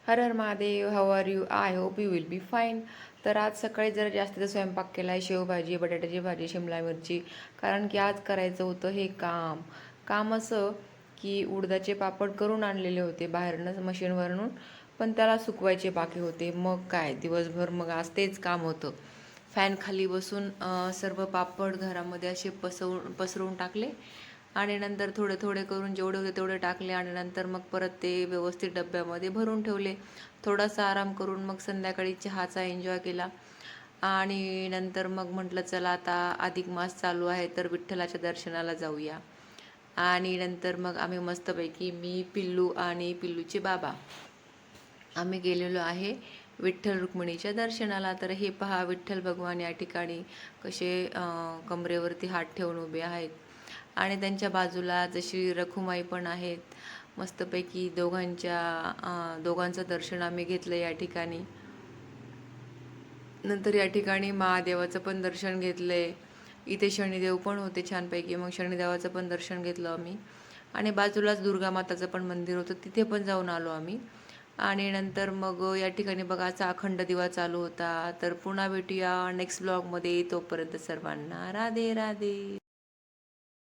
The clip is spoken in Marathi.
Her her Mahadev, how are you? I hope you will be fine. तर आज सकाळी जरा जास्तीचा स्वयंपाक केला आहे. शेवभाजी, बटाट्याची भाजी, शिमला मिरची. कारण की आज करायचं होतं हे काम असं की उडदाचे पापड करून आणलेले होते बाहेरनंच मशीनवरून, पण त्याला सुकवायचे बाकी होते. मग काय दिवसभर मग आज तेच काम होतं. फॅन खाली बसून सर्व पापड घरामध्ये असे पसरवून टाकले आणि नंतर थोडे थोडे करून जेवढे होते तेवढे टाकले आणि नंतर मग परत ते व्यवस्थित डब्यामध्ये भरून ठेवले. थोडासा आराम करून मग संध्याकाळी चहाचा एन्जॉय केला आणि नंतर मग म्हटलं चला आता अधिक मास चालू आहे तर विठ्ठलाच्या दर्शनाला जाऊया. आणि नंतर मग आम्ही मस्तपैकी मी, पिल्लू आणि पिल्लूचे बाबा आम्ही गेलेलो आहे विठ्ठल रुक्मिणीच्या दर्शनाला. तर हे पहा, विठ्ठल भगवान या ठिकाणी कसे कमरेवरती हात ठेवून उभे आहेत आणि त्यांच्या बाजूला जशी रखुमाई पण आहेत. मस्तपैकी दोघांचं दर्शन आम्ही घेतलं या ठिकाणी. नंतर या ठिकाणी महादेवाचं पण दर्शन घेतलंय. इथे शनिदेव पण होते छानपैकी, मग शनिदेवाचं पण दर्शन घेतलं आम्ही. आणि बाजूलाच दुर्गा माताचं पण मंदिर होतं, तिथे पण जाऊन आलो आम्ही. आणि नंतर मग या ठिकाणी बघा असा अखंड दिवा चालू होता. तर पुन्हा भेटूया नेक्स्ट ब्लॉगमध्ये. तोपर्यंत सर्वांना राधे राधे.